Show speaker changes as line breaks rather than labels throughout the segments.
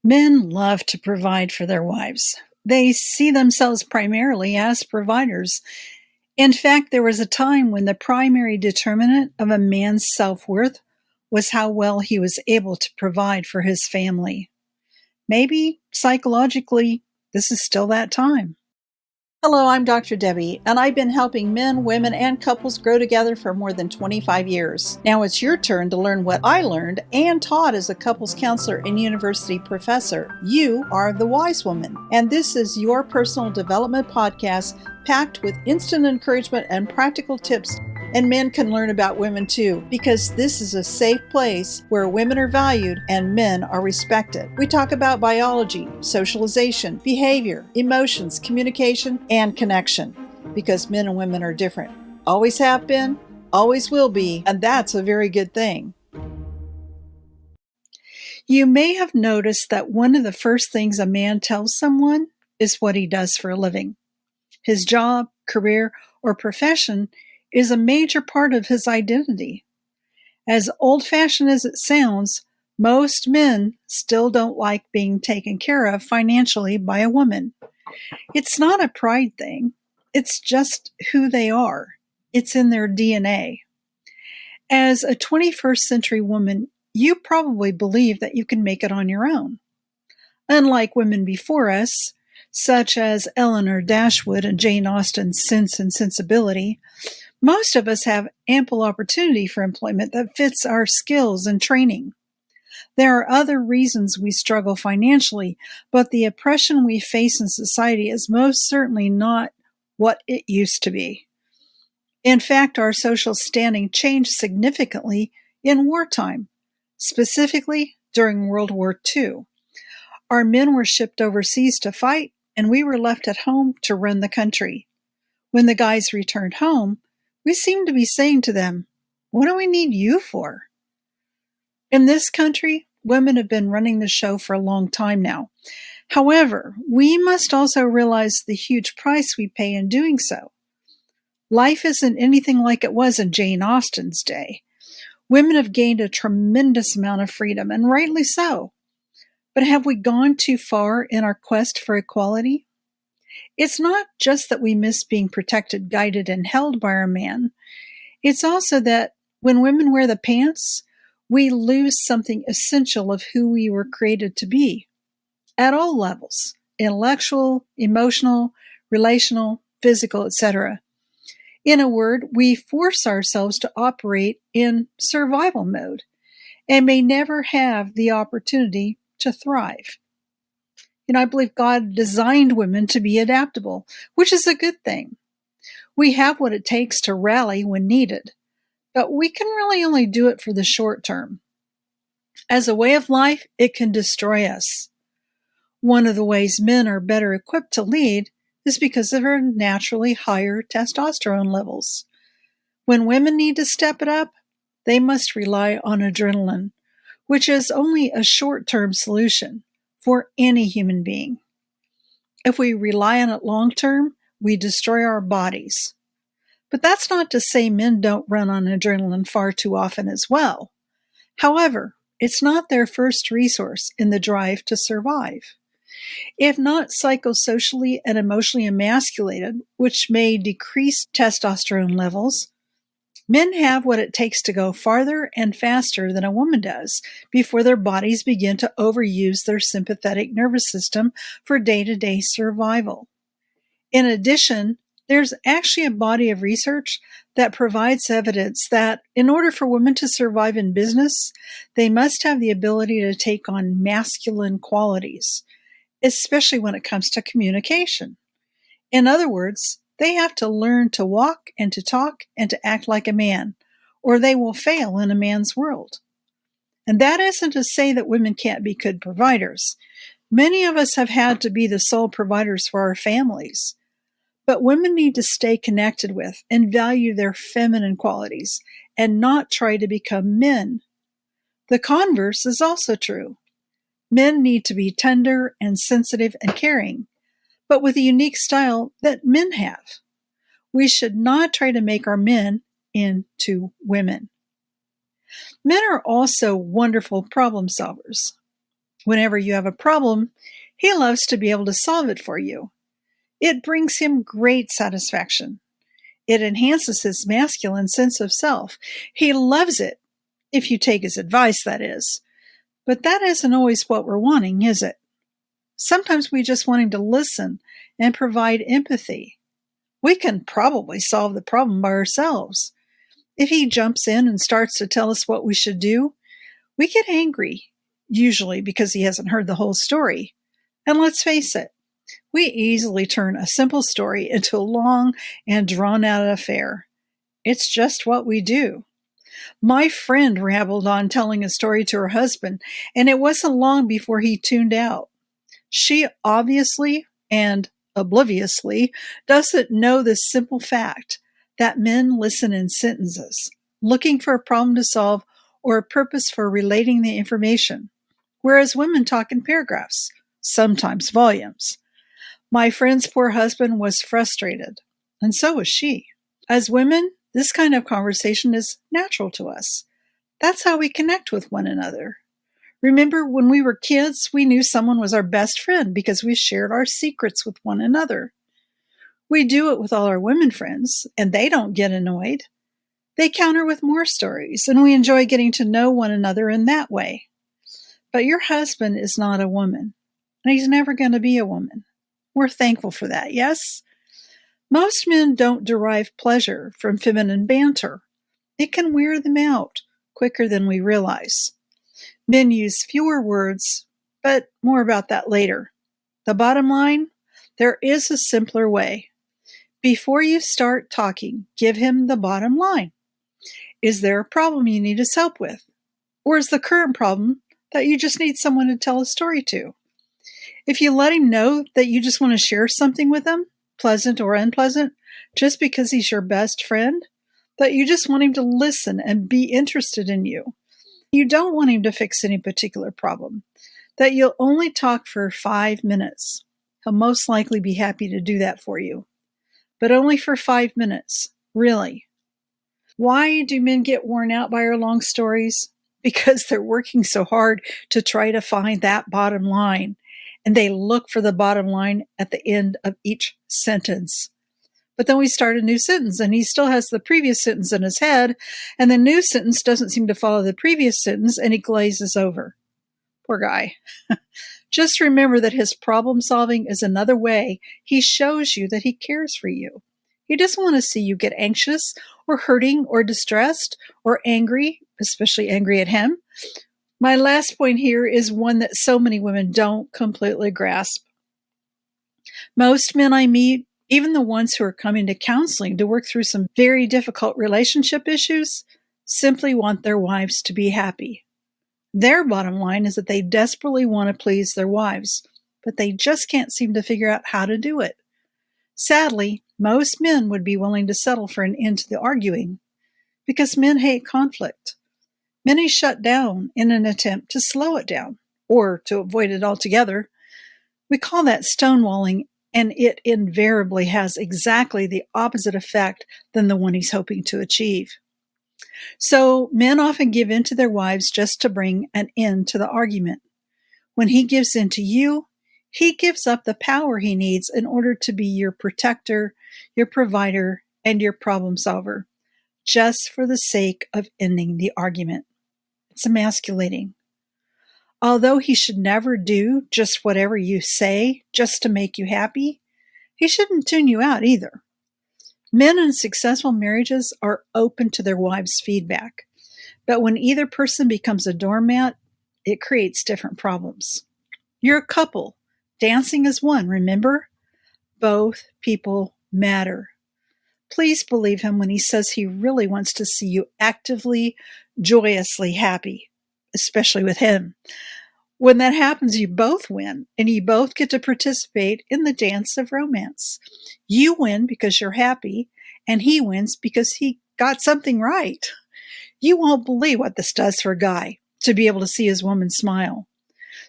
Men love to provide for their wives. They see themselves primarily as providers. In fact, there was a time when the primary determinant of a man's self-worth was how well he was able to provide for his family. Maybe, psychologically, this is still that time. Hello, I'm Dr. Debi, and I've been helping men, women, and couples grow together for more than 25 years. Now it's your turn to learn what I learned and taught as a couples counselor and university professor. You are the wise woman, and this is your personal development podcast packed with instant encouragement and practical tips. And men can learn about women too, because this is a safe place where women are valued and men are respected. We talk about biology, socialization, behavior, emotions, communication, and connection, because men and women are different. Always have been, always will be, and that's a very good thing. You may have noticed that one of the first things a man tells someone is what he does for a living. His job, career, or profession is a major part of his identity. As old-fashioned as it sounds, most men still don't like being taken care of financially by a woman. It's not a pride thing. It's just who they are. It's in their DNA. As a 21st century woman, you probably believe that you can make it on your own. Unlike women before us, such as Eleanor Dashwood and Jane Austen's Sense and Sensibility, most of us have ample opportunity for employment that fits our skills and training. There are other reasons we struggle financially, but the oppression we face in society is most certainly not what it used to be. In fact, our social standing changed significantly in wartime, specifically during World War II. Our men were shipped overseas to fight, and we were left at home to run the country. When the guys returned home, we seem to be saying to them, "What do we need you for?" In this country, women have been running the show for a long time now. However, we must also realize the huge price we pay in doing so. Life isn't anything like it was in Jane Austen's day. Women have gained a tremendous amount of freedom, and rightly so. But have we gone too far in our quest for equality? It's not just that we miss being protected, guided, and held by our man. It's also that when women wear the pants, we lose something essential of who we were created to be. At all levels, intellectual, emotional, relational, physical, etc. In a word, we force ourselves to operate in survival mode and may never have the opportunity to thrive. I believe God designed women to be adaptable, which is a good thing. We have what it takes to rally when needed, but we can really only do it for the short term. As a way of life, it can destroy us. One of the ways men are better equipped to lead is because of their naturally higher testosterone levels. When women need to step it up, they must rely on adrenaline, which is only a short-term solution for any human being. If we rely on it long-term, we destroy our bodies. But that's not to say men don't run on adrenaline far too often as well. However, it's not their first resource in the drive to survive. If not psychosocially and emotionally emasculated, which may decrease testosterone levels, men have what it takes to go farther and faster than a woman does before their bodies begin to overuse their sympathetic nervous system for day-to-day survival. In addition, there's actually a body of research that provides evidence that in order for women to survive in business, they must have the ability to take on masculine qualities, especially when it comes to communication. In other words, they have to learn to walk and to talk and to act like a man, or they will fail in a man's world. And that isn't to say that women can't be good providers. Many of us have had to be the sole providers for our families. But women need to stay connected with and value their feminine qualities and not try to become men. The converse is also true. Men need to be tender and sensitive and caring, but with a unique style that men have. We should not try to make our men into women. Men are also wonderful problem solvers. Whenever you have a problem, he loves to be able to solve it for you. It brings him great satisfaction. It enhances his masculine sense of self. He loves it, if you take his advice, that is. But that isn't always what we're wanting, is it? Sometimes we just want him to listen and provide empathy. We can probably solve the problem by ourselves. If he jumps in and starts to tell us what we should do, we get angry, usually because he hasn't heard the whole story. And let's face it, we easily turn a simple story into a long and drawn-out affair. It's just what we do. My friend rambled on telling a story to her husband, and it wasn't long before he tuned out. She obviously and obliviously doesn't know this simple fact that men listen in sentences, looking for a problem to solve or a purpose for relating the information, whereas women talk in paragraphs, sometimes volumes. My friend's poor husband was frustrated, and so was she. As women, this kind of conversation is natural to us. That's how we connect with one another. Remember, when we were kids, we knew someone was our best friend because we shared our secrets with one another. We do it with all our women friends, and they don't get annoyed. They counter with more stories, and we enjoy getting to know one another in that way. But your husband is not a woman, and he's never going to be a woman. We're thankful for that, yes? Most men don't derive pleasure from feminine banter. It can wear them out quicker than we realize. Men use fewer words, but more about that later. The bottom line, there is a simpler way. Before you start talking, give him the bottom line. Is there a problem you need his help with? Or is the current problem that you just need someone to tell a story to? If you let him know that you just want to share something with him, pleasant or unpleasant, just because he's your best friend, that you just want him to listen and be interested in you. You don't want him to fix any particular problem, that you'll only talk for 5 minutes. He'll most likely be happy to do that for you. But only for 5 minutes, really. Why do men get worn out by our long stories? Because they're working so hard to try to find that bottom line, and they look for the bottom line at the end of each sentence. But then we start a new sentence, and he still has the previous sentence in his head, and the new sentence doesn't seem to follow the previous sentence, and he glazes over. Poor guy. Just remember that his problem solving is another way he shows you that he cares for you. He doesn't want to see you get anxious or hurting or distressed or angry, especially angry at him. My last point here is one that so many women don't completely grasp. Most men I meet, even the ones who are coming to counseling to work through some very difficult relationship issues, simply want their wives to be happy. Their bottom line is that they desperately want to please their wives, but they just can't seem to figure out how to do it. Sadly, most men would be willing to settle for an end to the arguing because men hate conflict. Many shut down in an attempt to slow it down or to avoid it altogether. We call that stonewalling, and it invariably has exactly the opposite effect than the one he's hoping to achieve. So men often give in to their wives just to bring an end to the argument. When he gives in to you, he gives up the power he needs in order to be your protector, your provider, and your problem solver, just for the sake of ending the argument. It's emasculating. Although he should never do just whatever you say just to make you happy, he shouldn't tune you out either. Men in successful marriages are open to their wives' feedback, but when either person becomes a doormat, it creates different problems. You're a couple. Dancing as one, remember? Both people matter. Please believe him when he says he really wants to see you actively, joyously happy, especially with him. When that happens, you both win, and you both get to participate in the dance of romance. You win because you're happy, and he wins because he got something right. You won't believe what this does for a guy, to be able to see his woman smile.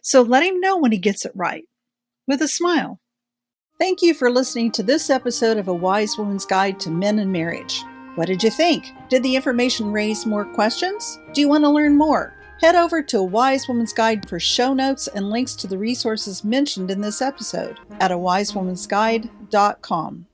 So let him know when he gets it right, with a smile. Thank you for listening to this episode of A Wise Woman's Guide to Men and Marriage. What did you think? Did the information raise more questions? Do you want to learn more? Head over to A Wise Woman's Guide for show notes and links to the resources mentioned in this episode at awisewomensguide.com.